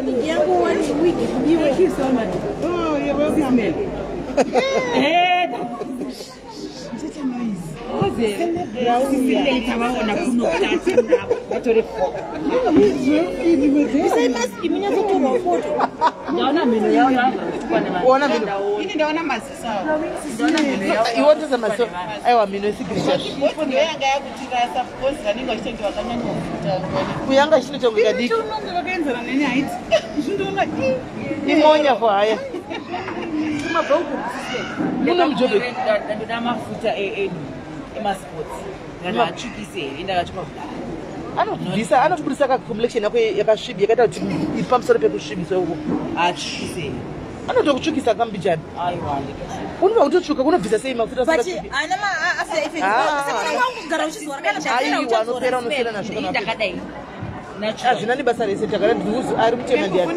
Yangu 1 week. Thank you so much. Oh, you're welcome. Hey, such a noise. anobudisa complexion yako yakasviba yakaita kuti iri pamusoro pekusvibisa uko achise anotokutsvukisa kambijani unoba kutotsvuka kunobvisa sei mafuta unopera nazvo hazvina nebasa rese takada ndiuzu ari kutema ndiani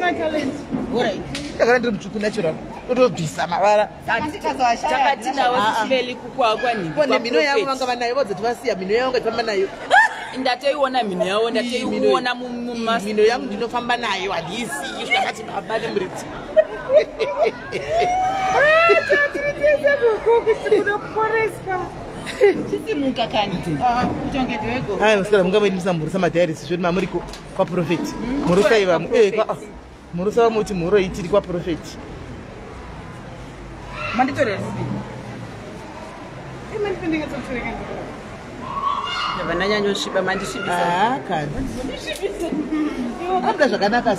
takada ndiri mutsvuku natural totobvisa mavara takatinawosimeli mino yavo vanga vanayo vadzoti vasiya mino yavo ngatifamba nayo ndatoiona mino yavo ndatoiona mino yangu ndinofamba nayo handisi zvakati baba nemuriti musikana munga maindisa mhurusa madhairisi zvoti mamuriko kwaProphet murusaiva murusa vamuti mhuro itiri kwaProphet vananyanyosviba mandisvibisa abda zvakanaka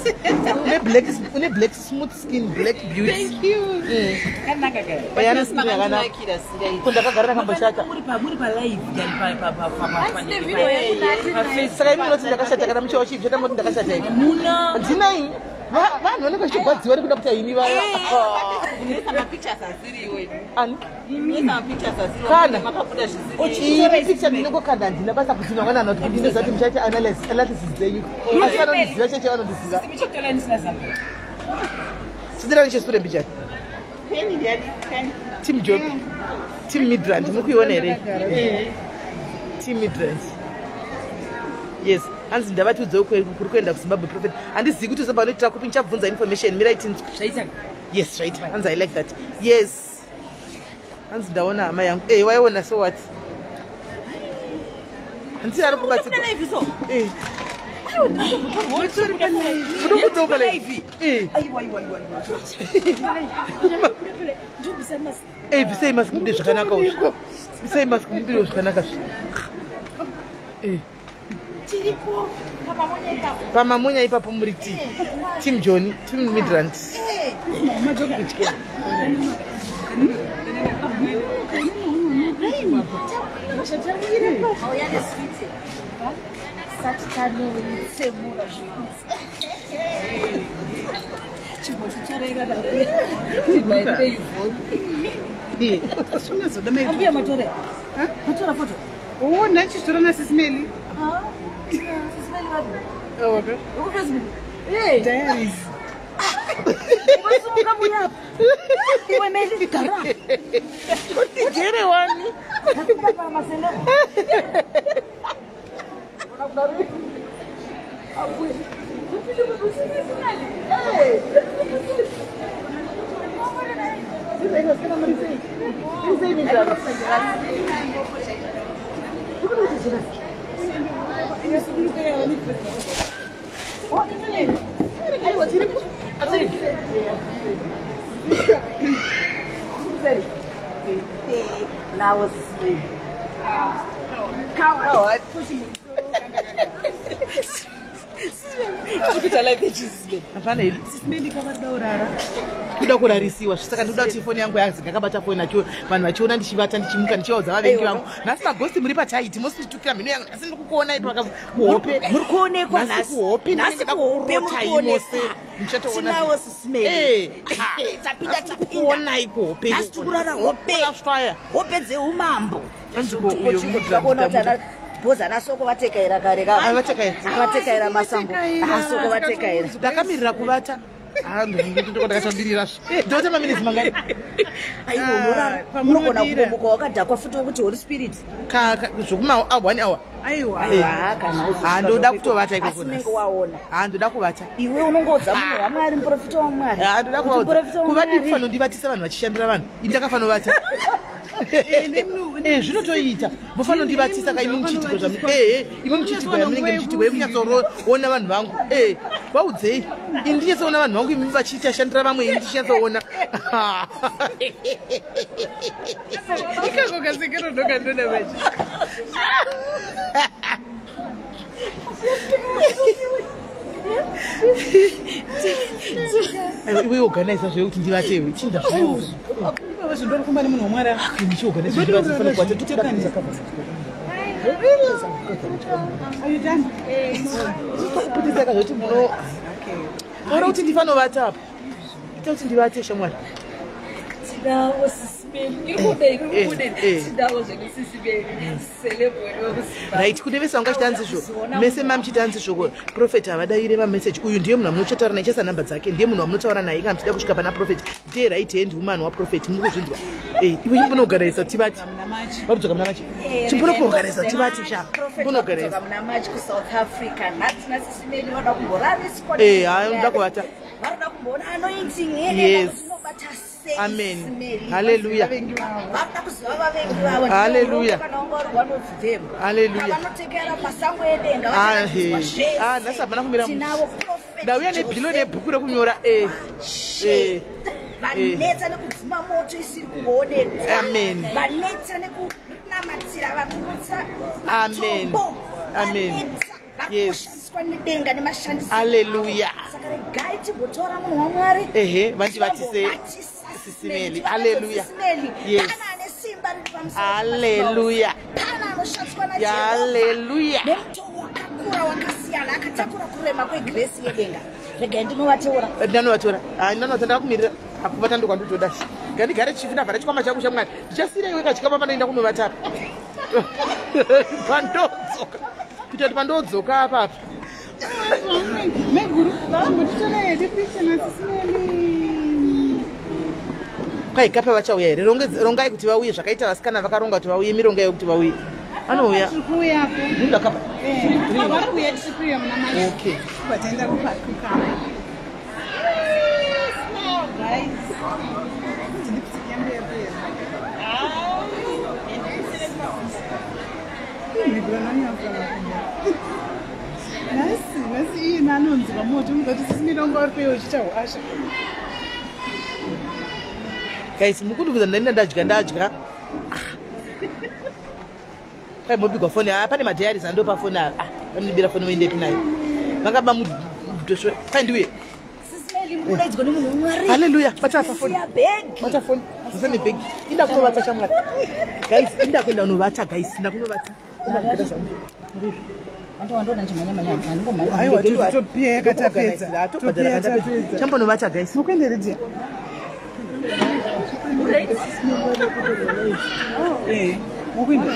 une black smooth skin black beauty yana skin yakanaka kundakagara nakamboshata saka imi unoti ndakashata kana muchiwa chii zvota moti ndakashata ika ndinai vanhu vanenge vachibadziwa nekuda kuti haini vaya kana picha ndinongokanda handina basa kuti nangwanana kuti ndinozati muchaiti analysis dzenyu asi vanondiziva cheche vanondiziva chidirani chesure mbichani team job team midrand muri kuiona here team midrand yes hanzi ndavatiudzewo kuri kuenda kuZimbabwe Prophet handizivi kuti zobva noitira kupi nichabvunza information miraitinzwa yes right hanzi I like that yes hanzi ndaona hama yangu waiona so what handisina ari kubatsirwa bvisai mask mude zvakanaka uzvo bvisai mask mudiro zvakanaka pamamonya ipapo muri team John team Midrand Oh, nanti turana SIS MELLY. SIS MELLY what? Oh, okay. Who Facebook? Hey, diaries. What's wrong with you? You made it kara. What did you do one? Now was asleep. Cow, I push him. SIS MELLY kwavadaurara kuda kurarisiwa saka ndoda kuti foni yangu yazi ndakabata foni nacho vanhu vachiona ndichivata ndichimuka ndichivaudza vavengi vangu nhasi maghosti muri pataiti mositukira mhino yangu nhasi ndikukuona ipo kuhope muri kuonekwa nhasi kuhope ndinoda kurotai mose muchatoona SIS MELLY tapinda tapinda kuhope nhasi tikurara hope dzeumambo boza nasoko vatekaira kare vatekaira masango asoko vatekaira ndakamirira kuvata ndakatambirira ndotama minutes mangani aiwo unogona kubomuka wakadhakwa futi wokuti holy spirit zvokuma 1 hour aiwa kana ndoda kutovata ikoko unenge waona ndoda kuvata iwe unongodza munhu wamwari muprofita wamwari ndoda kuvati kufanira ndivatisa vanhu vachishandira vanhu indakafana vata zvinotoita mufanira ndivatisa kaimi muchitiko zvami ime muchitiko yamunenge muchitiko yemunyatsoona vanhu vangu vaudzei ini ndinyatsoona vanhu vangu imi vachitashandira vamwe ini ndichinyatsoona ikakokasekerodokandoda vachi iwe organize zvekuti ndivatewe chinda zvindori kumba nemunhu wamwari kuputisa kazvoti muno ora kuti ndifanovata apa ita kuti ndivate shamwari right kune vese vangachitanzi zvoko mese mamuchitanzi zvoko profeti havadaire mameseji uyu ndiye munhu amunochataura naye chasa namba dzake ndiye munhu wamunotaura naye kana muchida kusvika pana profeti ndiye right hand woman waprofeti muri kuzvinzwa iwe chimbonogarisa tivati vabudzoka muna machi chimbonokuogarisa tivati sha chimbonogarisa unoda kuvata yes amen haleluya haleluya haleluya nhasi hapana kumira ndauya nebhilo nebhuku rekunyora vanetsa nekudzima moto isiri kuonekwa amen vanetsa nekunamatsira vakurutsa amen amen yes nedenga nemashandisiro haleluya saka regai tigotora munhu wamwari vandivatise sisimeli haleluya yes nesimba riri pamusoro haleluya pana anoshandiswa najehovha haleluya nemutoo wakakura wakasiyana akatakura kurema kwegresi yedenga regai ndinovateura ndinovateura ndinovatandaka kumirira akuvata ndokwandotodashi ngandigare chifi ndavhara chikwama changu chamwari ndichasira iwe kachikama panoenda kunovatapa pandodzoka kuita kuti pandodzoka apapa meguru vambotitonayede pichanatsisimeli kwai kapa vachauya here rongai kuti vauye zvakaita vasikana vakaronga kuti vauye mironga yekuti vauye anouya tirikuuyapo ndakapa vari kuuya tirikuuya muna mai okay vataenda kupakukama nasi iyi nanonzwa moto mugati sisimilongo ari peyo chichahwasha guys mukundiudza ndanina ndadya kwai mobigwa foni pane madhayaris andopa foni vanondibira foni voendepi nayo vakaba mudosho kwai ndiuye haleluya bata foni bata foni musane bhegi inda kunovata chamwari guys inda kuenda unovata guys inda kunovata chambonovata guys mukuenderedia mukuenda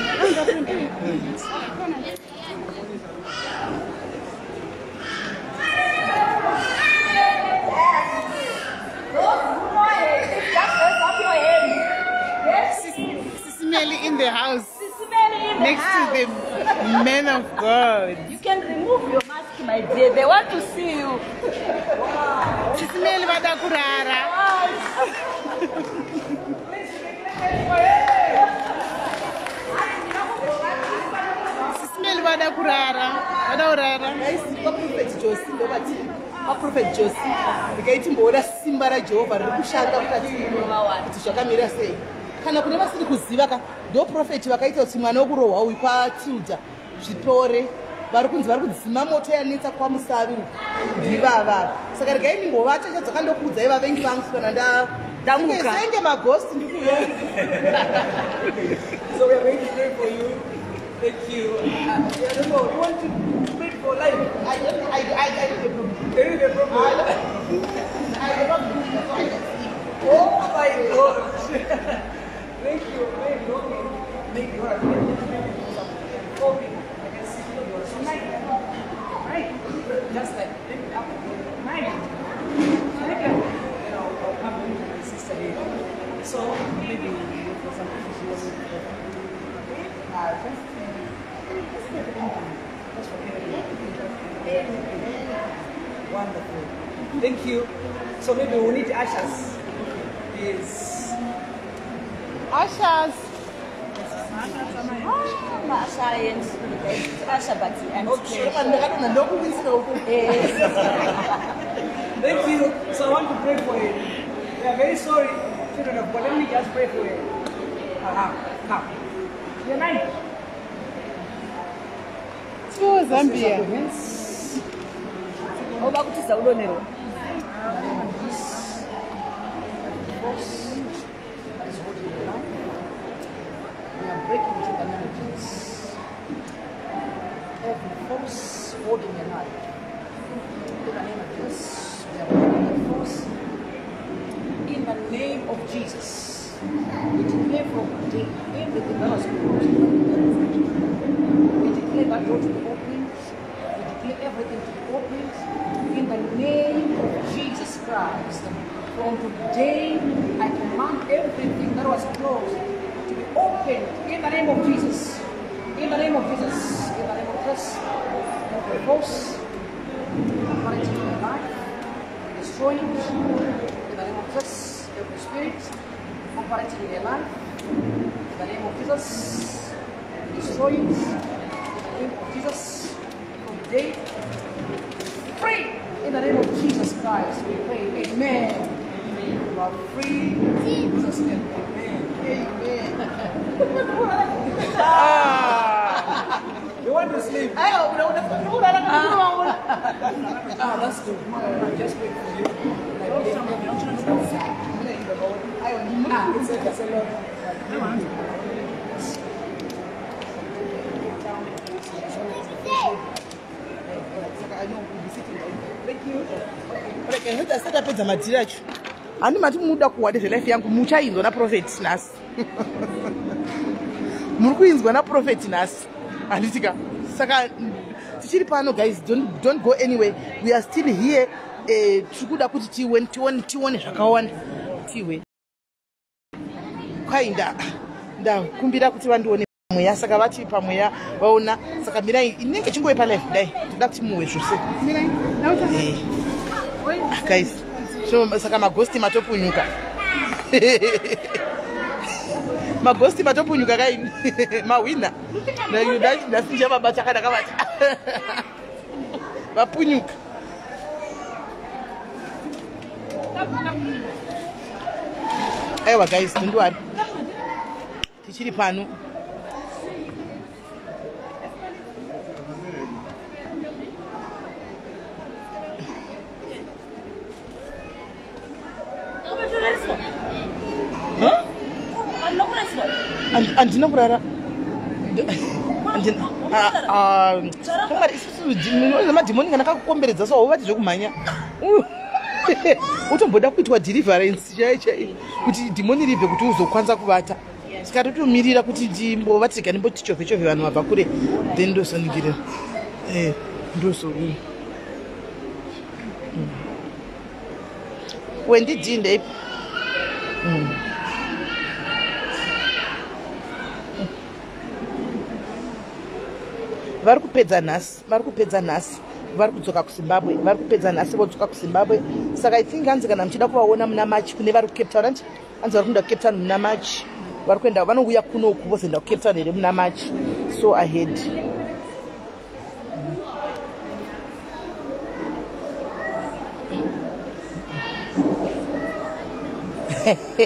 in the house next to the men of God. You can remove your mask, my dear. They want to see you. Sisimeli vada kurara. Sisimeli vada kurara. Vada urara. KwaProphet Josi ndobati KwaProphet Josi ndikaiti mboona simba raJehovha riri kushanda mukati kuti zvakamira sei kana kune vasiri kuziva ka ndo profeti vakaita kuti mwana wekurohwa uyu kwaTilda zvitore vari kunzi vari kudzima moto yanetsa kwamusavi ndivava saka regai ndimbovata chadzakandokuudzai vavengi vangu kana ndamuka senge maghost ndikuyo. So we are going to pray for you. Thank you. I don't know. You want to pray for life? I need a problem. There is a problem. I cannot do it. I can see. Oh my God. Thank you. Thank you. Thank you. Okay. I can see you. You are so nice. Right. Just like right. I'll come with my sister here. So maybe for some people she wasn't. Thank you. So maybe we need ushers. Yes. Ushers. Science. And Okay. Thank you. So I want to pray for you. We are very sorry, children of God. Let me just pray for you. Come. Your name? Oh, Zambia. Oba kuti zaulonero. We are breaking into the name of Jesus. Every force holding your life. In the name of Jesus, we are breaking the force. In the name of Jesus, we declare from today everything that was closed. We declare that door to be opened. We declare everything to be opened. In the name of Jesus Christ, from today, I command everything that was closed to be opened. In the name of Jesus. In the name of Jesus. In the name of Jesus. Every force operating in your life, destroying in the name of Jesus. Every spirit operating in your life, in the name of Jesus, destroying in the name of Jesus. From today, free in the name of Jesus Christ. We pray. Amen. You are free in Jesus' name. Amen. Amen. You want to sleep? That's good. Just wait for you. It's a lot. Tapedza madhiri acho handi mati muda kuwade zvelife yangu muchainzwa naprofeti nhasi muri kuinzwa naprofeti nhasi handitika saka tichiri pano guys, don't go anywhere. We are still here. Tiri kuda kuti tione zvakawanda tiwe kwai ndakumbira kuti vandione mweya saka vati pamweya vaona saka mirai inenge chingove palife kudai toda kuti muwe zvose guys. So saka magosti matopunyuka magosti matopunyuka kai mawina nasinja baba chakadaka vati vapunyuka. Aiwa guys, tindwari tichiri pano andina kurara madhimoni kana kakukomberedza so uvati zvekumhanya utomboda kuitwa deliverance chai kuti dhimoni ribve kuti uzokwanza kuvata saka totomirira kuti ndimbovatirika ndimbotichovhe vanhu vabva kure then ndosoningirira ndoso wendidinde vari kupedza nhasi vari kudzoka kuzimbabwe, vari kupedza nhasi vodzoka kuzimbabwe. Saka I think hanzi kana muchida kuvaona muna March kune vari kuCape Town, hanzi vari kuenda kuCape Town muna March, vari kuenda vanouya kunoku vozoenda kuCape Town here muna March, so ahead.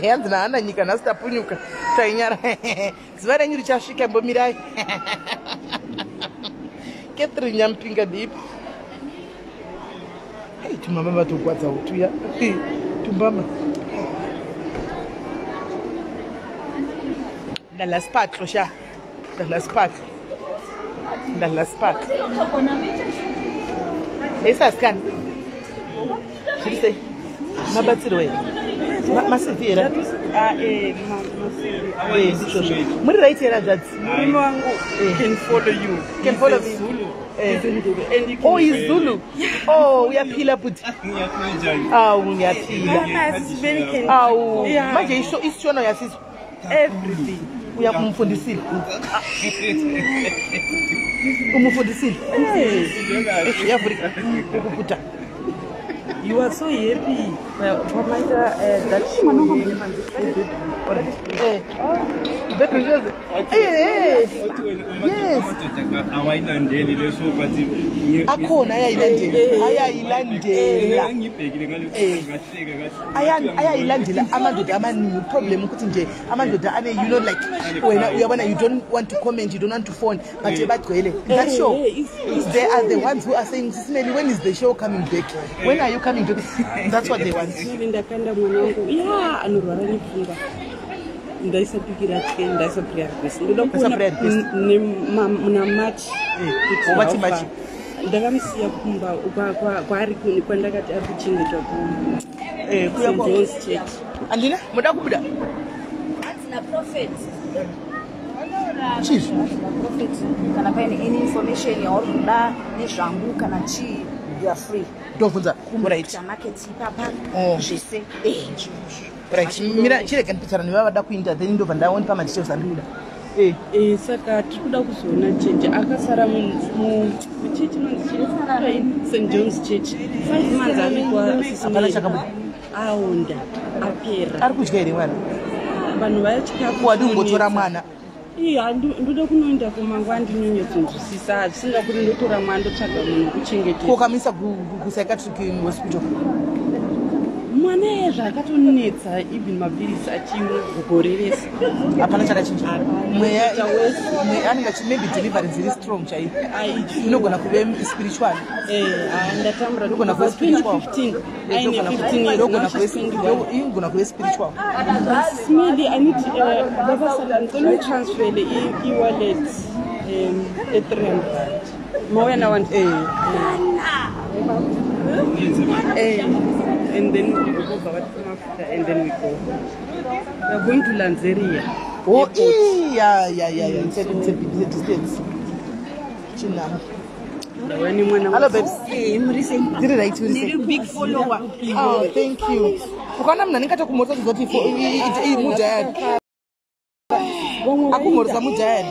Hanzi naana nyika nhasi tapunyuka tainyara zuva renyu richasvika mbomirai. Catherine Nyampinga deep. Hey, tumama tukwadza utuya. Tumbama. The last part, Rosha. The last part. The last part. Esa scan. Should you say? Mabatsirwe. Masivira. Muri right here that can follow you. Can follow me. Oh, he's Zulu. Oh, we are pila put. Oh, we are pila. Oh, manje ishono ya sisi. Everything. We are kumfundisile. Kumfundisile. Ya Afrika. Ukuputa. You are so happy. That akhona ayayilandela amadoda amaningi. Problem ukuthi nje amadoda ane, you know, like wena uyabona, you don't want to comment, you don't want to phone, but bagcwele that show. They are the ones who are saying, Sis Melly, when is the show coming back? When are you coming back? That's what they want. ndakanda mwanangu anorwara nepfungwa ndaisapikira tike ndaisapriya request ndoda kuona muna match wati match ndakamusiya kumba kwari kuni kwandakati ari kuchengetwa kuJohn's Church. Andina muda kubuda na prophet chief prophet kana paine any information yaurikuda nezvangu kana chii, you are free. ndovunza right market papa zvese right. Mira chireka ndipitsana nevavada kuinda then ndobva ndaona pamaticho zanduda saka tiri kuda kuzoona chechi akasara muchechi nonzi St. John's Church 5 months avikwa apana chakabuda aonda apera ari kudya here mwana vanhu vachikafu wadi ungotora mwana ndoda kunoenda kumangwa ndinyonyedzonzwisisa zvisinga kuti ndotora mwana ndotsvaga munhu kuchengetesa kokamisa kupsychiatric hospital mwana yezva akatonetsa even mapirisi achigore rese hapana chakachinja mweya anenge maybe delivery dziri strong chaipo inogona kuve spiritual ndatambura inogona kuve spiritual inogona kuve spiritual. Smedi aniti babasala ndoni transfer the e-wallet etrem mauya na one and then we go back to Africa and then we go. We are going to Lanzeria. Oh, yeah. It's a distance. Chinam. Hello, babes. Did it right? You're a big follower. Oh, thank you. Ukana mnanikata kumota zoti for mujahid. Akumorza mujahid.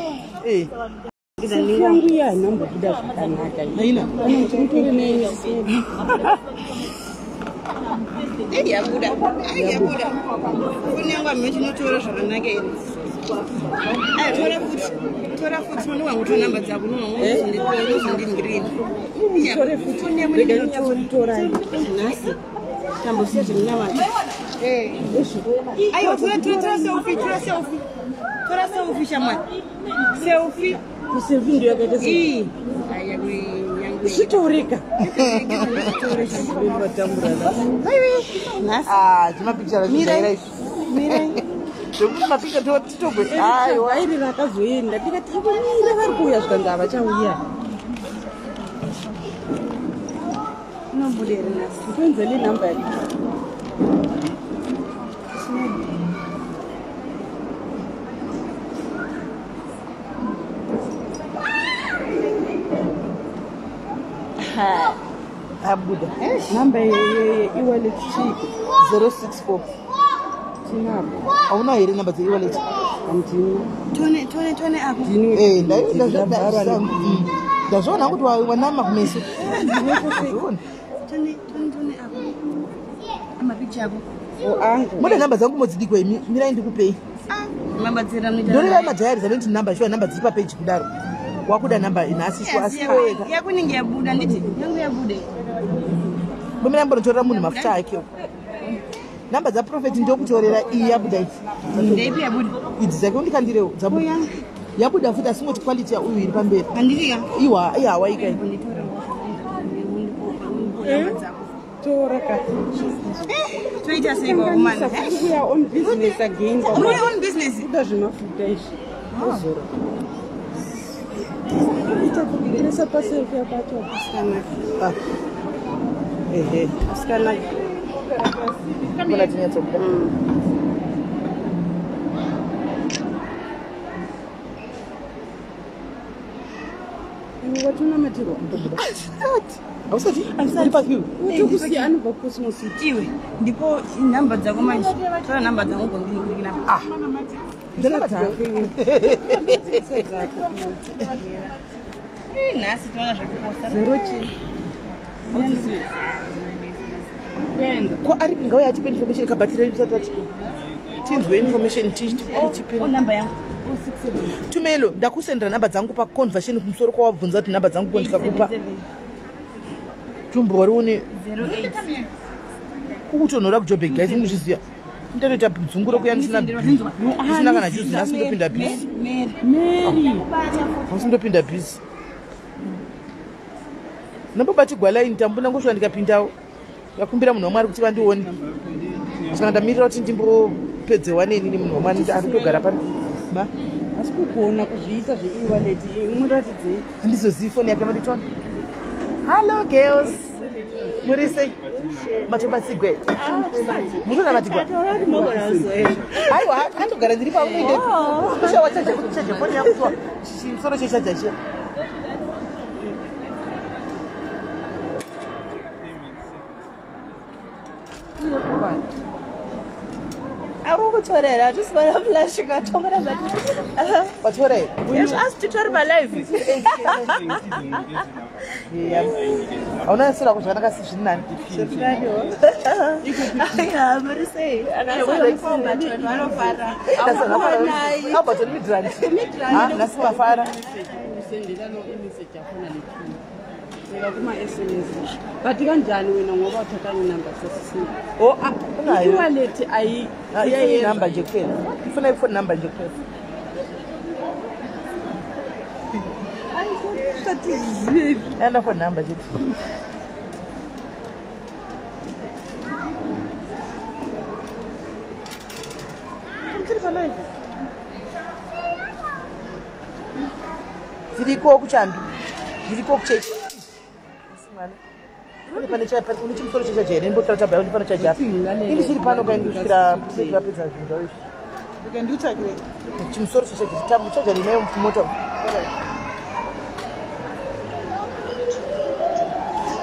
Yangu ya namba kuda kutanaka. Haina. Mtore nini? Yabuda. Kuni yangu amechinotora zvakanaka ere. Tora futhi mwana wangu tora namba dzako nozondingirini. Tore futhi kuni tora nasi. Tambosiya zvimnawati. Ayo tora selfie. Tora selfie shamwani. Selfie. Kuselfie ndio yakaita selfie. Sitorika. Mapicha mira mapicha titogwe wairi rakazoenda tikati ivo mira vari kuuya zvika havachauya unombuderi nasi kuenzeli namba yake abuda namba e-wallet chiki 064 tinapo hauna here namba dze-e-wallet handina tone apo ndazviona kuti wanama kumeso tone apo amapicha ako angu mune namba dzangu modzidikwa imi mirai ndikupei namba dzera ndoreva madhayari zaventi namba shuwa namba dziri papeji kudaro wakuda namba inhasiswa asiweka yakunenge yabuda nditi yangu yabuda bomira mbondotorera munhu mafuta ake namba dzaprofet ndokutorera iyi yabuda ndeipi yabuda idzi dzake undikandirewo dzabuda yabuda futi asingoti quality yauyu iri pamberi handiriya ihawaikai tora kati toita sei vaumana kuya on business again muri on business kuda zvemafuta izvi ozora itakudirisa paselfi yapacho asikanaki asikanaki bona tinyatsokuda watunamatiro ausati iri pakiu tokusiya anobva cosmos iwe ndipo namba dzako manje tora namba dzangu gondinikirina nhasi toona zvekuposta 0 chi ko ari ngauya atipe information kabatira isati ati tinzwe information tichipe number yangu tumelo ndakusendera namba dzangu paconversion kumusoro kwawabvunza kuti namba dzangu ndikakupa tumbori une 08 kukutonhora kujobek guys muzviziya ndatoita bvungulo kuya ndisina kana juzi nasindopinda bhisi asindopinda bhisi nambobatigwalaini tambuna ngosvika ndikapindawo ndakumbira munhu wamwari kuti vandione saka ndamirira kuti ndimbopedze waneni nemunhu wamwari arikutogara pano asi kugona kuzviita zveiwaleti umuratidzei handizozii foni yake manditona hallo girls muri sei matobasigwe mutona matigwa aiwa andogara ndiri paunoideushawachaje kuti chaje foni yangu tua chimusoro chechaja chiya akukutorera tisivana flash katomera vatorei asi titori malive hauna sura kuti zvanakasi zvirinani muri sei abatoni midrand nasi mafara kuma-SMS but kanjani wena ngoba uthathani number sesisini iwaleti number nje kuphela ifuna ifoni number nje kuphela enda phone number nje ziriko kuchambi ziriko kuchechi pane chimusoro chechajere ndimbotaura ndipano chajapi ini chiri pano kaindisvira vapedza zvinhu ndiutsvakire chimusoro chechajere chajari inayo mota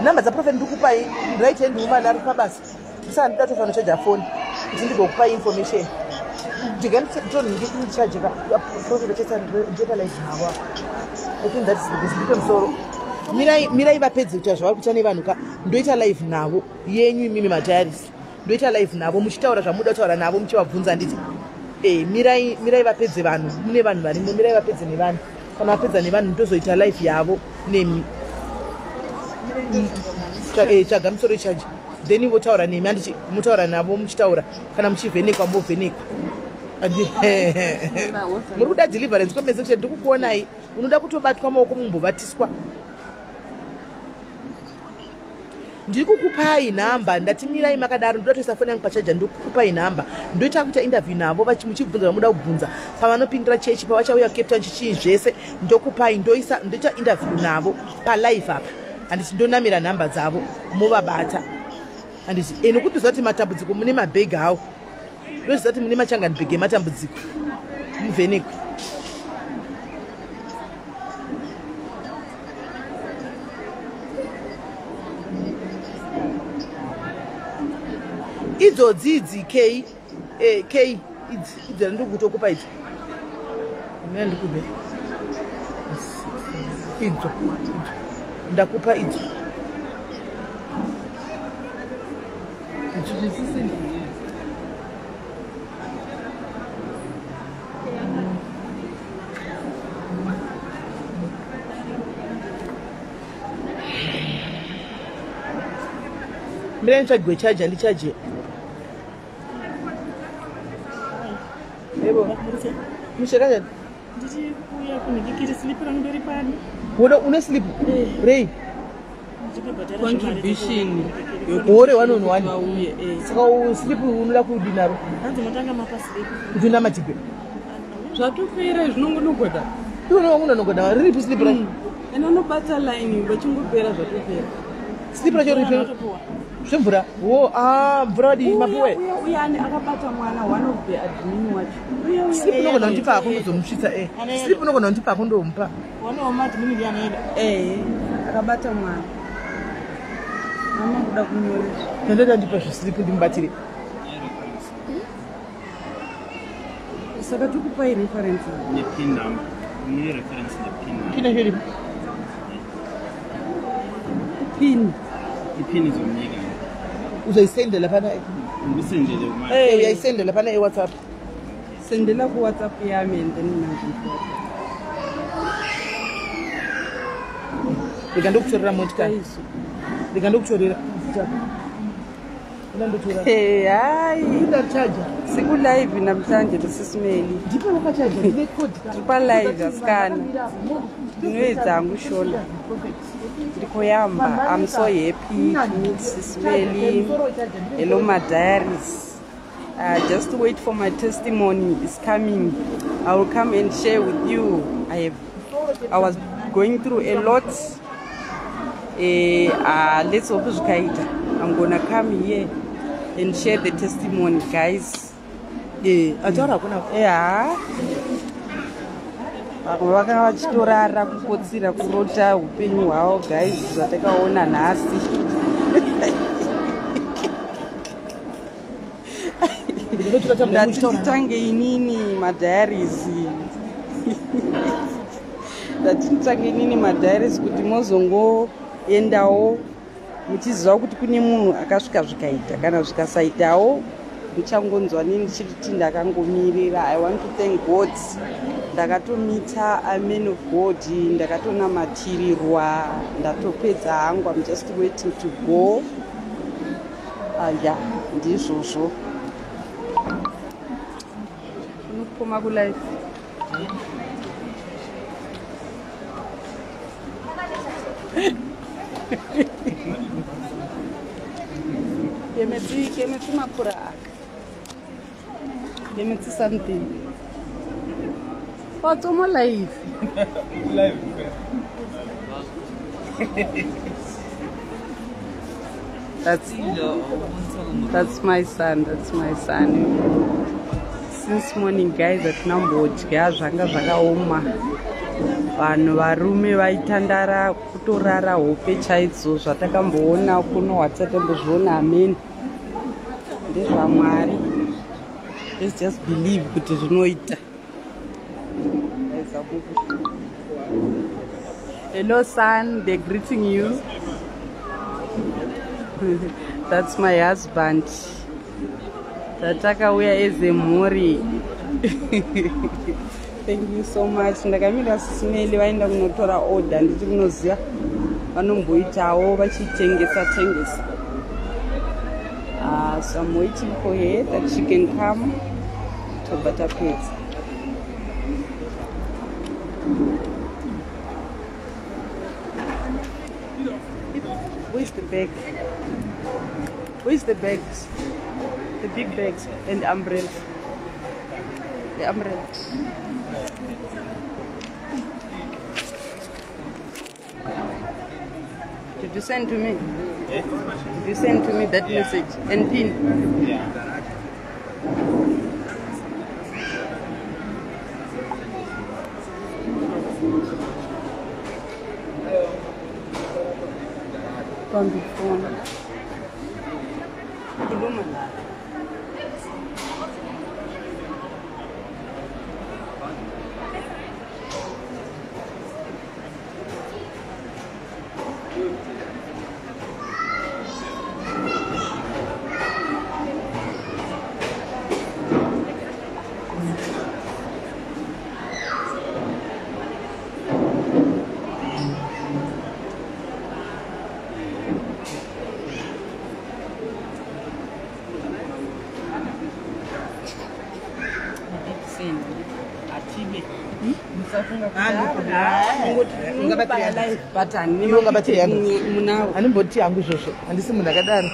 namba dzaprofet ndikupai right hand woman ari pabasa saka ndida tofana chaja foni kuti ndigokupai information ndiganitonhindikuchajeka profet chesandiotalize hawa I think that is the best. Ndipe musoro mirai vapedze kuita zvavari kuita nevanhu ka ndoita live navo yenyu imimi madiaries ndoita live navo muchitaura zvamuda kutaura navo muchivabvunza nditi mirai vapedze vanhu mune vanhu varimo mirai vapedze nevanhu kana vapedza nevanhu ndozoita live yavo nemi tsvaga musoro ichaji then votaura nemi handiti mutaura navo muchitaura kana muchivhenekwa mbovhenekwa muri kuda deliverance kwemeze kuti ndikukuonai unoda kutobatwa maoko mumbovatiswa ndiri kukupai nhamba ndatimirai makadaro ndoda toisa foni yangu pachaja ndikukupai nhamba ndoita kuita interview navo muchibvunza vamuda kubvunza pavanopindira chechi pavachauya Cape Town chichii zvese ndokupai ndoita interview navo palive apa handiti ndonamira nhamba dzavo muvabata handiti nekuti zati matambudziko mune mabhegi avo ndozati mune machanganibhegi ematambudziko muvhenekwe idzodzi idzi k idzi ndikutokupa idzi ndikupe idzo ndakupa idzo mira nitsvagwe chaja ndichaje mushekazani ndiri kuuya kunhikikiri silipi rangu ndori pani une silipu rei contribution ore 1 saka silipu unoda kudinaro hanzi motanga mapa silipi kuti unamatigwe zvatopera zvinongonogoda iunongonogoda riripi silipu racho ena unobata laini vachingopera zvatopera silipu racho riripi zvemvura mvura wadi mapuwe uyani akabata mwana one of the admin wacho silipu unogona kundipa ako kuzomusvitsa silipu unogona kundipa ako ndomupa one of admin ndianoenda akabata mwana mama kuda kunyoresa ndandoda ndipa zvisilipu ndimubatire saka tikupai reference pina zviripo pin ipini zomnyika uzoyisendela phana uyayisendela phana eWhatsApp sendela ku WhatsApp yami and then ngizifota ndikandokuthorera motikari ndikandokuthorera hayi siku live namhlanje lesisimeli tipa live asikana ndinoyedzangu shona ndikoyamba. I'm so happy to meet Sisimeli. Hello my diaries. Just wait for my testimony. It's coming. I will come and share with you. I was going through a lot. Let's hope I'm gonna come here and share the testimony, guys. Yeah. Vakanga vachitorara kukotsira kurota upenyu hwavo, guys, zvatakaona nhasi. Ndatitange inini madiaries. Ndatitange inini madiaries kuti mozongoendawo muchiziva kuti kune munhu akasvika zvikaita, kana zvikasaitawo muchangonzwa nini chiriti ndakangomirira. I want to thank God. Ndakatomita a man of God, ndakatonamatirirwa, ndatopedza hangu. I'm just waiting to go. Yeah, ndizvozvo. Unopoma ku life. Kemetsi makura. Kemetsi something. What's on my life? That's my son. That's my son. Since morning, guys, at Nambodja, zvanga zvakaoma. Vanhu varume vaitandara kutorara hope chaidzo zvatakamboona kuno watatambozviona. Amen. NdezvaMwari. Let's just believe kuti zvinoita. Hello son, they're greeting you. That's my husband. Tatakauya ezemhuri. Thank you so much. Ndakamira Sisimeli vaenda kunotora order, nditi kunoziva vanomboitawo vachitengesa. So I'm waiting for her that she can come to Butterpet. Where's the bag? Where's the bags? The big bags and the umbrella. The umbrella. Did you send to me? Did you send to me that message and pin? Yeah. On the phone. Hanimboti yangu izvozvo, handisi munhu akadaro.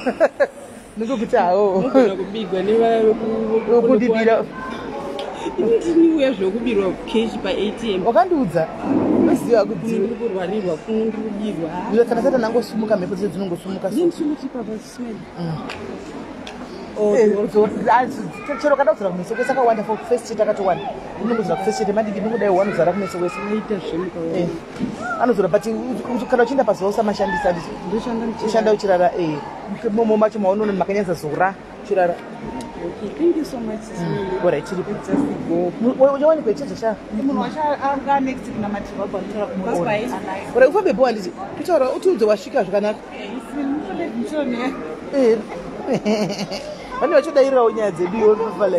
Ndingokuti hawo kubigwa nevekudibira ndiniuya zvokubirwa cash pa-ATM. Wakandiudza unoziva kuti ndiri kurwarirwa kuno ndiri kubirwa. Kana sata nangosumuka mhepo dzedu dzinongosumuka. Ndinosimuka paSisimeli. Chero kada kuzara kumeso kwese akawanda for first aid akatowanda. Unongozara ku first aid madiki ndingodai wanozara kumeso kwese. Aita zvemuka. Anozora but kana uchinda pazuva usamashandisa ushanda uchirara. Momo macho maonono makanyanza zora uchirara. Okay, thank you so much, Sisimeli. Alright, chiripo just go. Ujawanikwa ichezo sha. Munhu wachanga next kuna matirwa kwandira kumurora. Ora ufambe bwa nditi. Kutaura utiudze wasvika zvakanaka. Mufode mutone. Vane vachodairirawo nyaya dzedu iwo pafala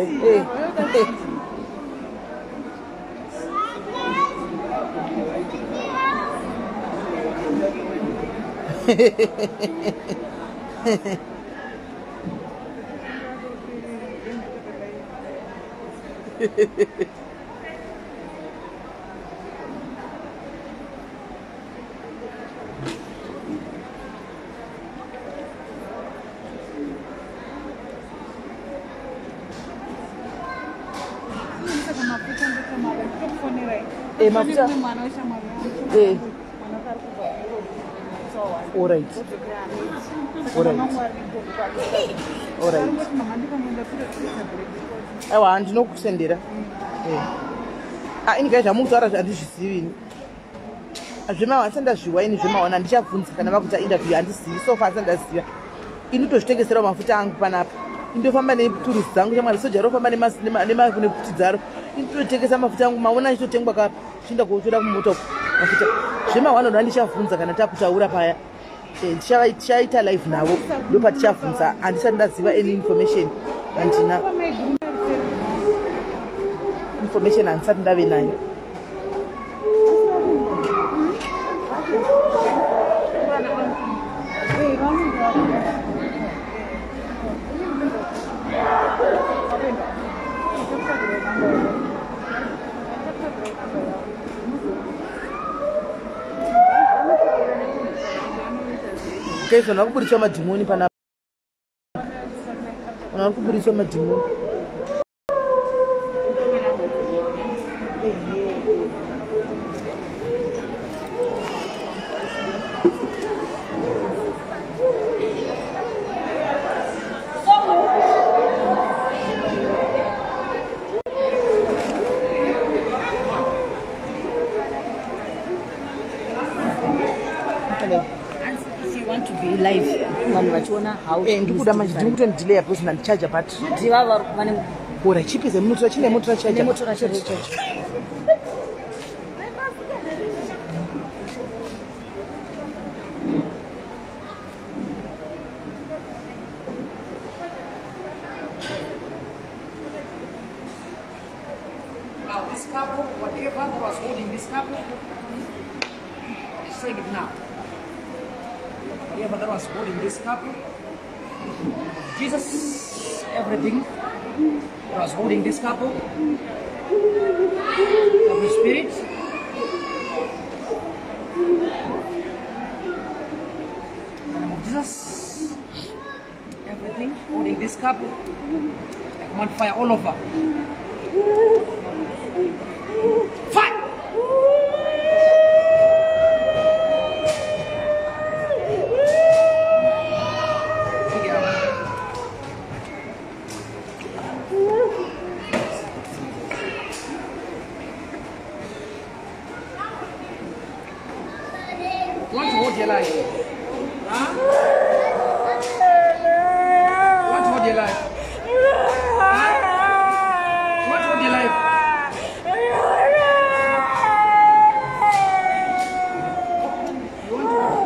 mafuta. All right. Aiwa handinokusendera. Ini gaizva mukutaura zvandizvizivi. Zvemawa sandazviwa ini zvemawana ndichabvunza kana vakuita interview handizivi so far sandaziva. Inotozvitengesera mafuta angu panapa. Indofamba neturusi dzangu chamwari soja rofamba nemafuti dzaro. Inototengesa mafuta angu maona ichitotengwa kapa. Chinda kutora kumotoko mafuta. Zvemawana ndo ndichabvunza kana takutaura paya. Tichaita live navo ndopa tichabvunza handisati ndaziva any information handina information handisati ndave nayo. Okay, so nakuburiswa madhimoni pana. Nakuburiswa madhimoni. Live vanhu vachiona how ndikuda manje ndikuti delay because ndicharge battery ndivava vane bora chipise munotora chine motora charge motora charge. Now this couple, whatever was holding this couple, saying it now. Whatever that was holding this couple, Jesus, everything that was holding this couple, every spirit, Jesus, everything holding this couple, I command fire all over. Fire! Want to hold your life? Huh? Want to hold your life? Huh? Want to hold your life?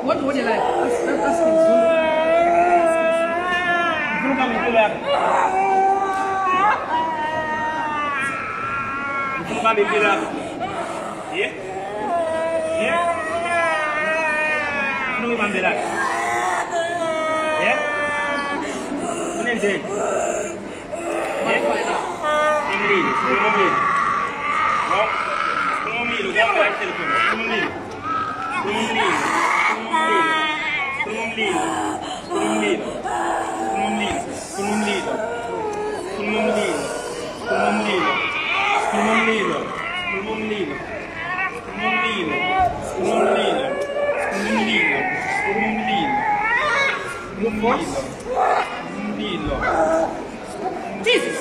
Want to hold your life? Ask him. Yeah? Yeah? No one be like. Yeah? What is it? Yeah? English. No? Come on, look at my telephone. Come on, Jesus!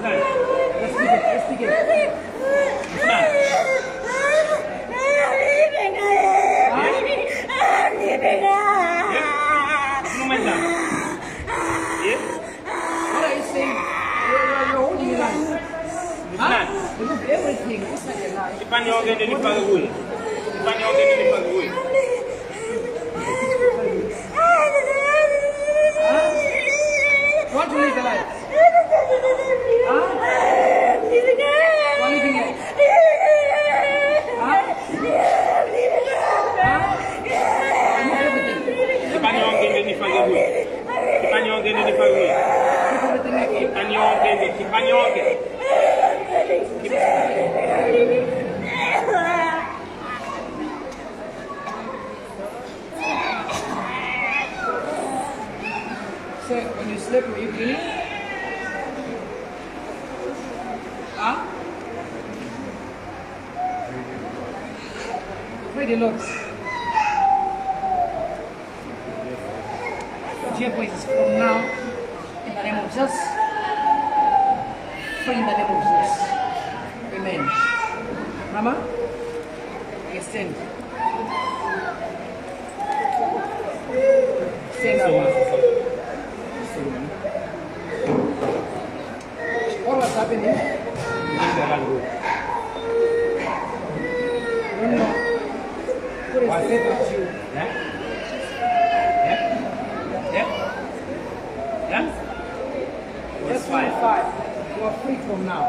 Let's begin. What are you saying? You're holding your life. Remove everything inside your life. say when you sleep, were you cleaning? Huh? Pray the Lord. Dear voices from now, in the name of Jesus. Pray in the name of Jesus. Amen. Mama, extend. Stand up. What was happening? I don't know. What is said with you? Yeah? Just 25. You are free from now.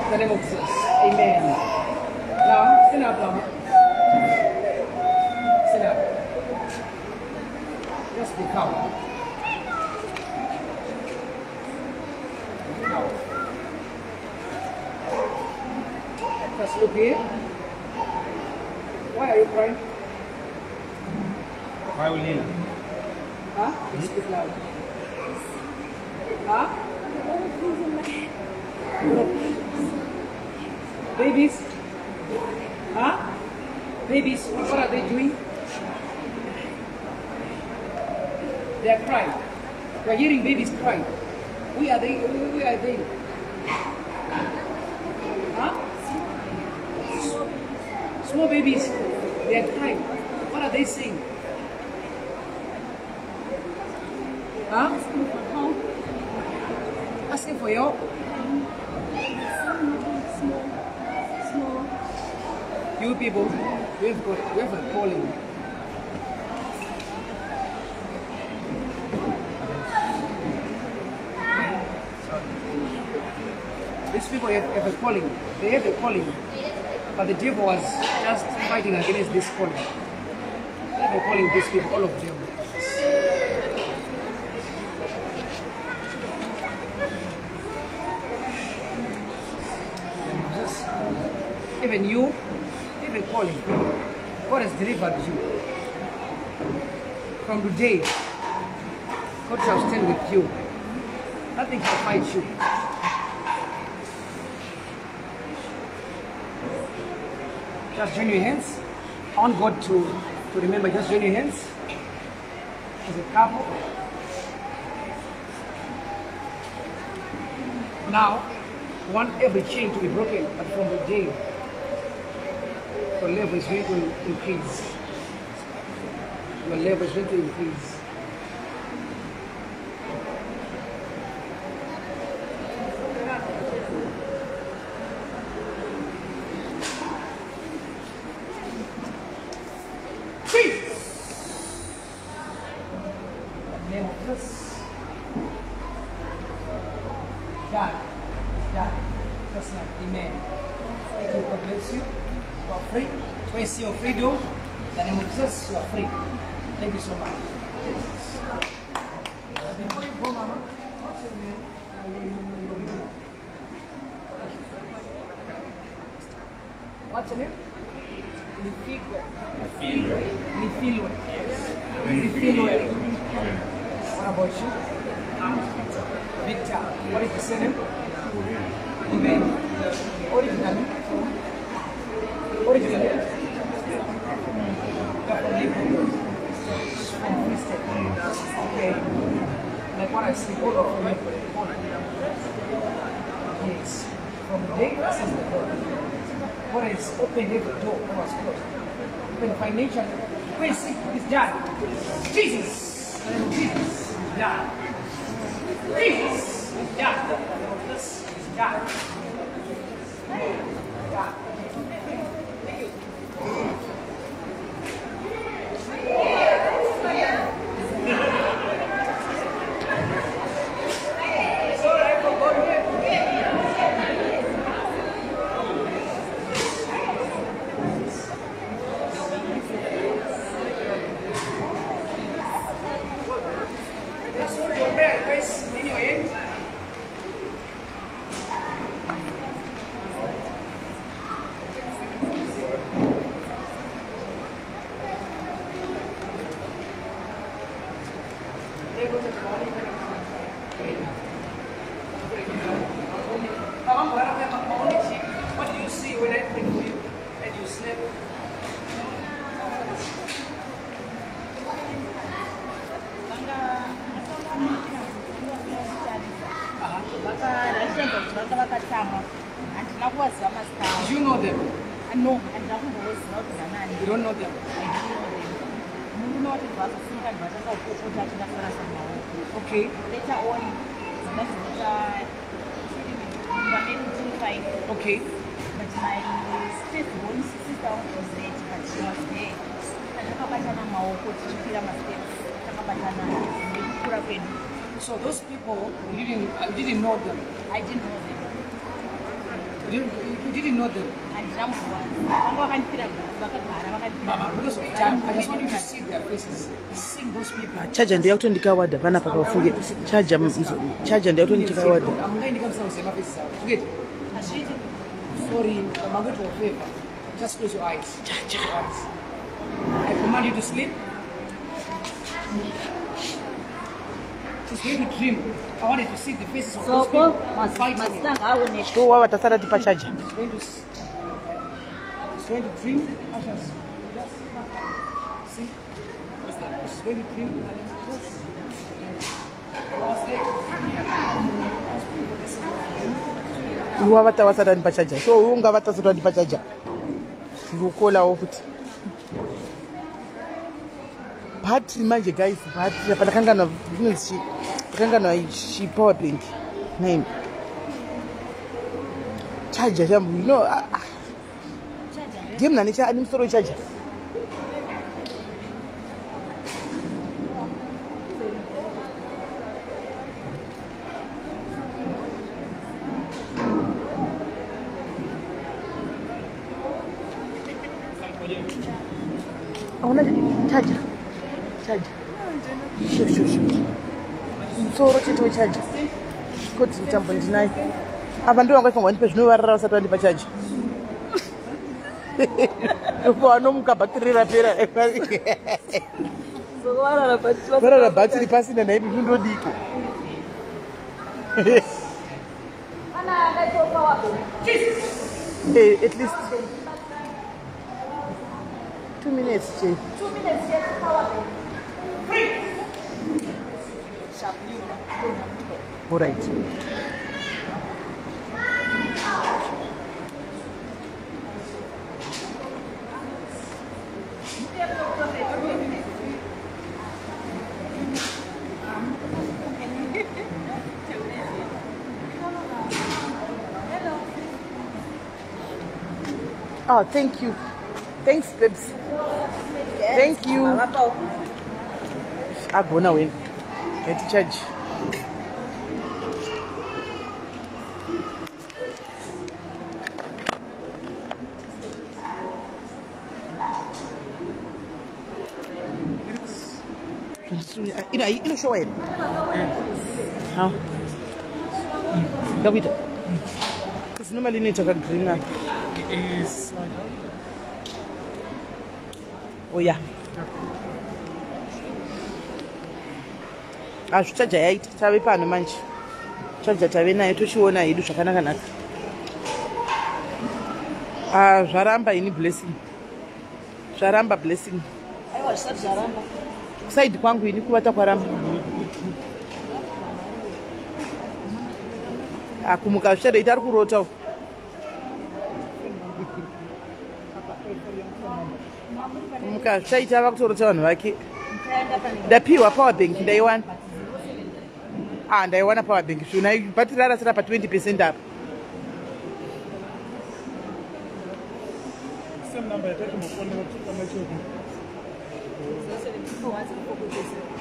In the name of Jesus. Amen. Now, stand up, Mama. Stand up. Just be calm. Just look here. Why are you crying? Why will you? Huh? Speak loud. Huh? Babies? Huh? Babies, what are they doing? They are crying. We are hearing babies crying. Where are they? Where are they? Huh? Small babies, they are crying. What are they saying? Huh? Asking for help? You people, we have a calling. These people have a calling. They have a calling. But the devil was just fighting against this calling. They have a calling, these people, all of them. Even you, even calling, God has delivered you. From today, God shall stand with you. Nothing shall fight you. Just join your hands. I want God to remember, just join your hands as a couple. Now, I want every chain to be broken, but from the day, your level is going to increase. Your level is going to increase. God. That's not amen. Thank you. God bless you. You are free. When you see your freedom, in the name of Jesus, you are free. Thank you so much. Before you go, Mama, what's your name? What's your name? Lifilwe. What about you? Victor. What is the surname? Amen. Originally? You're from Free State. Okay. Like what I see, all of you. Yes. From the day, says the Lord. God has opened every door that was closed. Open financial. When sick is done. Jesus. Jesus is done. Jesus is done. This is done. God. Thank you. Sorry, I forgot it. That's what you're there, guys. Anyway. They go to the body. What do you see when I pray for you and you sleep? Do you know them? No, You don't know them? Okay. later on, Okay. but my step-born sister was late, but she was there. So those people, you didn't know them. I didn't know them. You didn't know them. Because of time, I just want you to see their faces. Seeing those people. Charger ndio kutondika wada pana pakafunge. Charger ndio kutondika wada. I'm going to come some faces out. Forget it. Sorry, I'm going to a favor. Just close your eyes. Close your eyes. I command you to sleep. She's going to dream. I wanted to see the faces of those people fighting. So wa watasara tipa charger. She's going to dream. See? She's going to dream. Wa watawasara tipa charger. So unga watasara tipa charger. Ngokola okuti. Battery manje guys, battery patakangana vinzi pakangana chi power bank. Name. Charger jambu, you know. Game nani cha animsoro charger. I want to charger. Sure. So what you do charge? Go to jump on tonight. I've been doing one page. No, I'm not going to charge. For no battery repair. What are the battery passing and maybe you Hey, at least 2 minutes. 2 minutes. All right. Oh, thank you. Thanks, babes. Thank you. I go now in. Get to charge. Ina show it. How? Go with it. Because normally need to get green. Is Oh yeah. Charger yaita tave pano manje. Charger tave nayo toshiona yedu zvakanaka naka. Zvaramba ini blessing. Zvaramba blessing. Aiwa zvisati zvaramba. Side kwangu ini kuvata kwaramba. Akumuka zvishada ita ari kurota. Kumuka zvichaita vakutorota vanhu vake. Ndapiwa power bank ndaiwana. Ndaiwana power bank zvona battery rasara pa 20% apa. same number I take my phone to my children.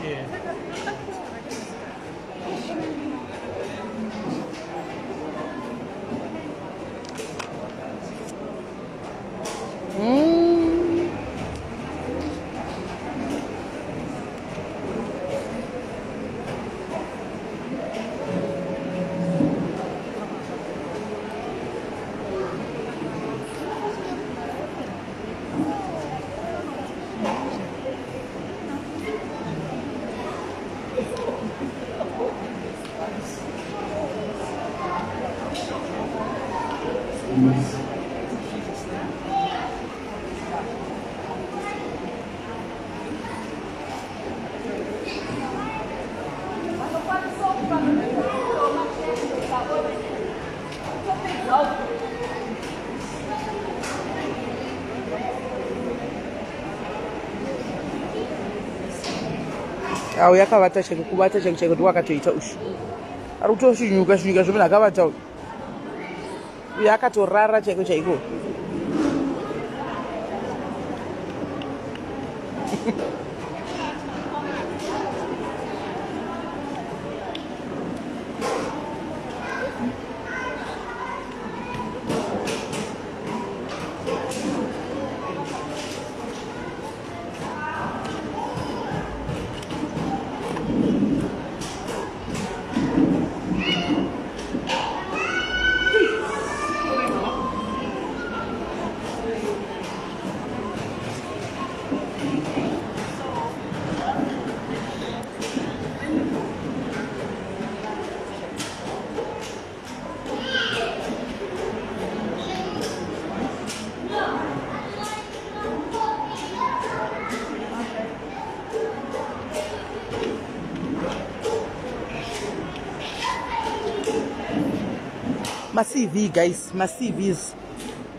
Yeah. Au yakavata cheke kubata cheke kuti wakatoita ushu. Ari kutoshinyuka shinyuka zvimwe akavata uyu. Uyu akatorara cheke chaiko. Ma-CV guys, ma-CVs.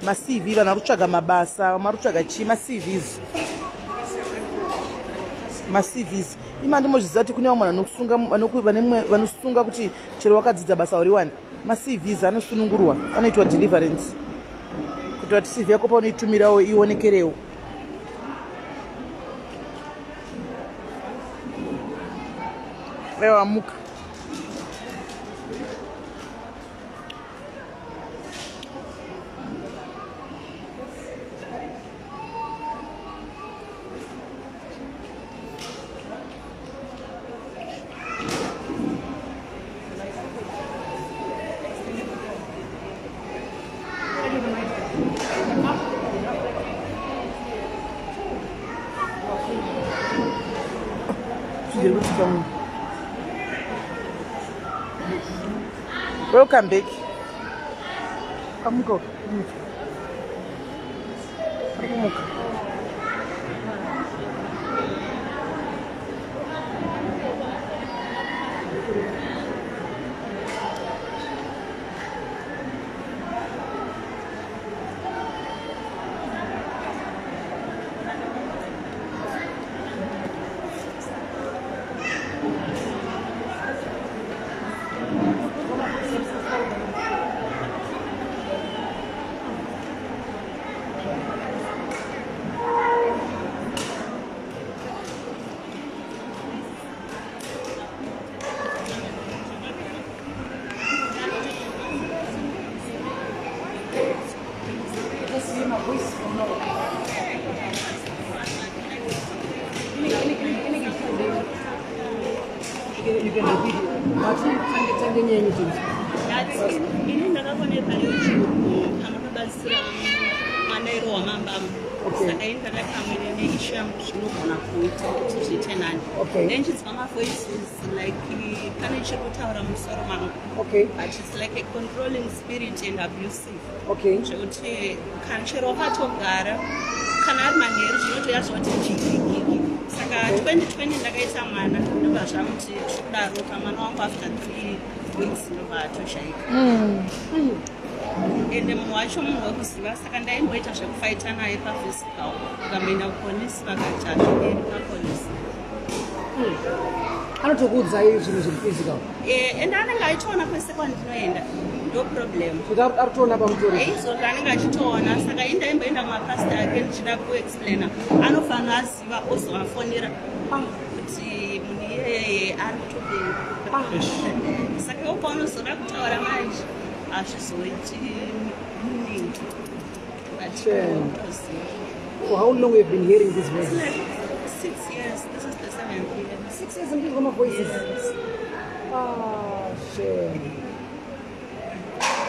Ma-CV vanarutsvaga mabasa, marutsvaga chi ma-CVs. Ma-CVs. Ima ndimozviziva kuti kune vamwe vanosunga kuti chero wakadzidza basa uriwane. Ma-CVs anosunungurwa, anoitwa deliverance. Kuti vati CV yako paunoitumirawo ionekerewo. Ewa muka. Welcome back. Come go. Okay. But it's like a controlling spirit and abusive. Okay. Zvekuti kanchero wakatogara kana ari manheru zvinotoya zvoti chigigigi. Saka 2020 ndakaisa mwana ndobva zvamuti kudaroka mwana wangu after 3 weeks ndobva atoshaika. Ende munhu wacho munhu wekuziva saka ndaimboita zvekufaita naye paphysical. Ukamboenda kupolisi vakati hazvideri papolisi. Anotokuudzai zvinhu zvephysical. Ende anenge achitoona kwese kwandinoenda ndo problem. Kuti aritoona pamutori. Eizoti anenge achitoona saka indaimboenda kumapasita ake ndichida kuexplaina anofanira aziva ozovafonera kuti munhu iyeye ari kutopera. Saka upaunozoda kutaura manje hazvizoiti muningi. For how long have you been hearing these voices? Like 6 years. This is the 7th year. 6 years and these are voices. Yes. Ah, shame.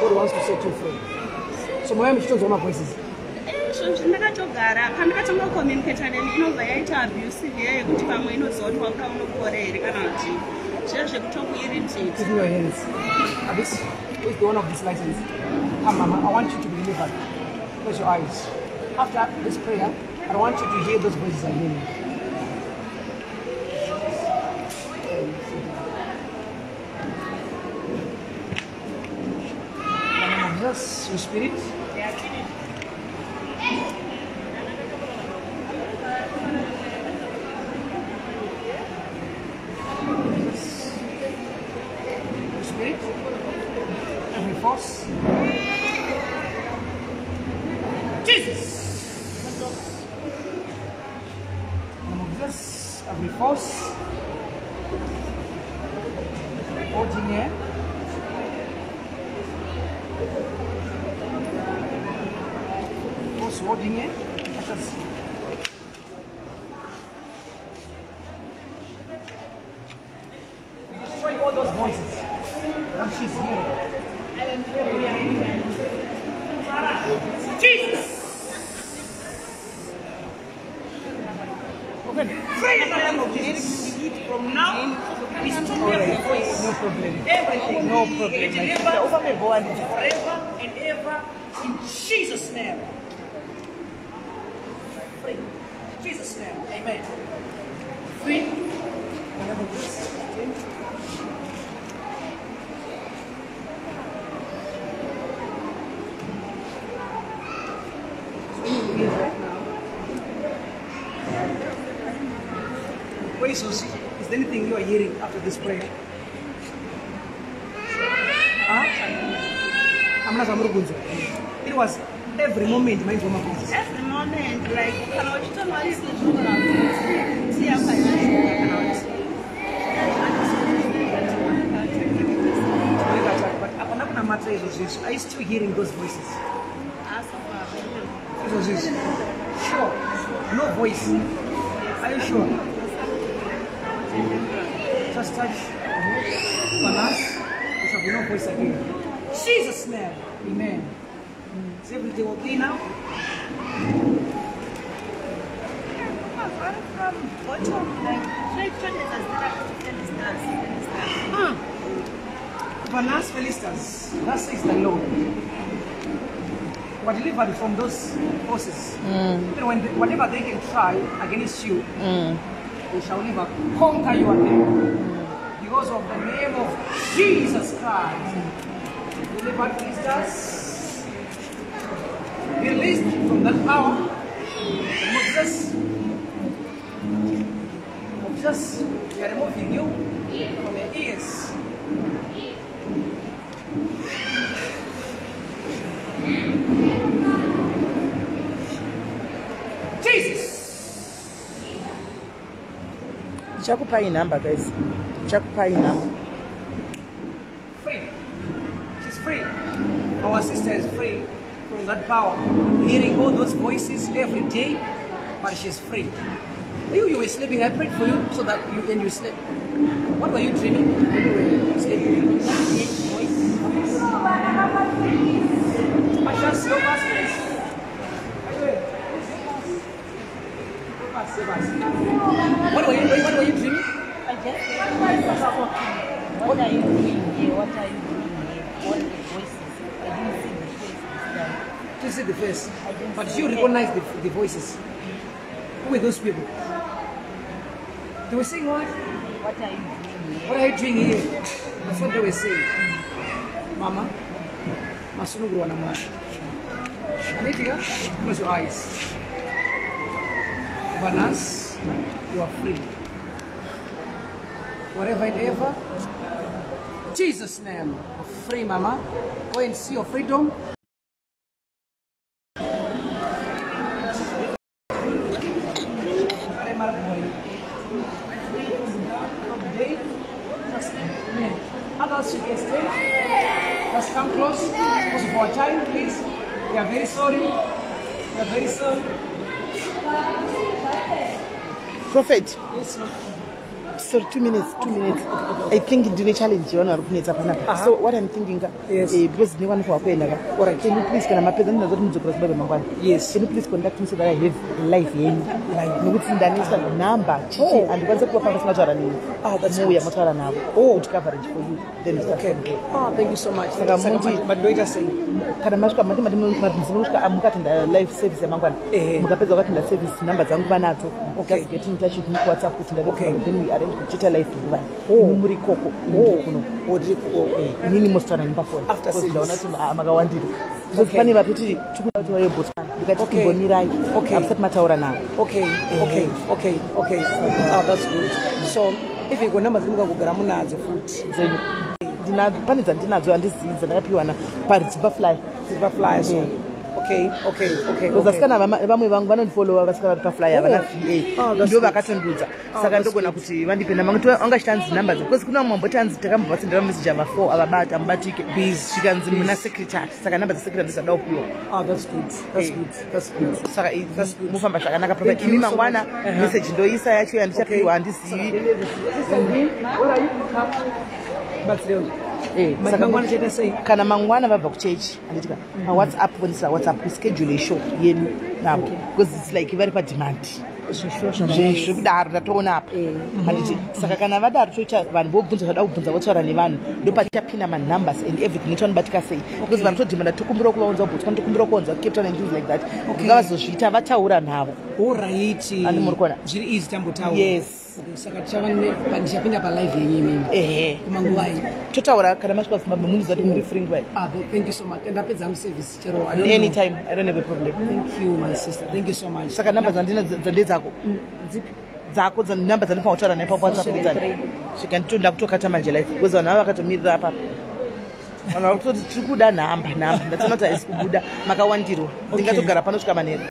God wants to set you free. So my mission is my voices. Ndakatogara pandakatanga kucommunicata inobva yaita abusive iye yekuti pamwe inozoti wakaunokore here kana kuti zviro zvekutokuirritate. Give me your hands. Abis. Who is the one of this license? Come, Mama, I want you to be delivered. Close your eyes. After this prayer, I want you to hear those voices again. Jesus, your spirit. Your spirit. Every force. Jesus. Jesus, every force. Holding here. Holding it. Let us destroy all those voices. And she's here. Jesus! Okay. Pray in the name of Jesus. From now, restore every voice. No problem. Everything. No problem. Forever and ever in Jesus' name. Free. Jesus' name. Amen. Free. Wait, Susie, is there anything you are hearing after this prayer? It was every moment, mind woman. Every moment, like, Are you still hearing those voices? Sure. No voice. Are you sure? Just touch on us. There shall be no voice again. Jesus' name. Amen. Is everything okay now? from bottom, like, Vanas Felistans, that says the Lord. Were delivered from those forces. Even when whatever they can try against you, they shall never conquer you again. Because of the name of Jesus Christ. Delivered Christians, released from that power. Just we are removing you from your ears. Jesus. Chakupa hii number, guys. Chakupa hii number. Free. She's free. Our sister is free from that power. Hearing all those voices every day, but she's free. You were sleeping. I prayed for you so that you sleep. What were you dreaming when you were sleeping? I just go past this. What were you dreaming? I just what are you doing here? What are you doing here? All the voices. I didn't see the face this time. You see the face, but you recognize the voices. Who were those people? They were saying what? What are you doing here? What are you doing here? That's what they were saying. Mama, Masunuguru Wanamwa. Anita, close your eyes. Vanas, you are free. Whatever and ever. Jesus' name. Free, Mama. Go and see your freedom. Others you can stay. Just come close. Because of our time, please. We are very sorry. We are very sorry. Prophet. Yes, sir. Sorry, 2 minutes. I think ndine challenge yona ari kunetsa panapa. So what I'm thinking because ne vanhu vakuenda ka. Alright, can you please kana mapedza ndinazoti mudzokera kubabe mangwana. Yes. Can you please contact me so that I have life yenyu. Nokuti ndanisa number chichi andikwanisa kuva panga singataura nini. That's muuya motaura navo. Kuti coverage for you. Then okay. Thank you so much. Saka muti but do it say kana masvika mati mukatenda life service yamangwana. Mukapedza kwatenda service number dzangu vanadzo. Okay. Just get in touch with me ku WhatsApp kuti then we arrange kuchita life kuva. Muri koko. Nini mostaura nepafoni. After ndaona kuti makawandira. Because pane vapiti tikuti waye botana. Ndikati timbonirai. Apesati mataura navo. Okay. That's good. So if you go number dzinoga kugara munadzo futi zenyu pane dzandinadzo handizivi dzandakapiwa na paRiverfly. So okay. Vasikana vamwe vangu vanondifollowa vasika vari pafly havana VA ndo vakatondudza saka ndogona kuti vandipe namba ngoti wangachitanzi namba because kuna mumwe mbotanzi takambobva sendera message ava 4 avabata mubatike zvikanzi muna secretary saka namba dzesecretary ndisada kupiwa. That's good. Saka mufamba zvakanaka prophet imi mangwana message ndoisa yacho yandichapiwa handizivi. Kana mangwana vabva kuchechi anditika WhatsApp vonisa WhatsApp kuschedule isho yenu navo because it's like vari pademand zvekudaro ndatoona apa handiti saka kana vadaro choita vanhu vobvunza vada kubvunza votaura nevanhu ndopatichapinda manumbers and everything nechanobatika sei because vanhu todhimanda tokumbira kuvaunza ubhutswa tokumbira kuvaunza Cape Town and things like that ngavazozviita vataura navo. Alright. Andi muri kuona zviri easy tambotaura. Yes. Saka tichapinda palive yenyu imimi kumanguwai totaura kana masvika kuzimbabwe munizati muri free nguwai. Thank you so much and apedza muservice chero anytime I don't have a problem. Thank you my sister, thank you so much. Saka namba dzandina dzako dzako namba dzandinofanira kutaura naye paWhatsApp dzani zvikanditonda kutokata manje life because vanhu ava vakatomirira apa vanhu vakutoti tiri kuda nhamba ndatona kuti haisi kubuda makawandirwa ndingatogara pano svika manheru.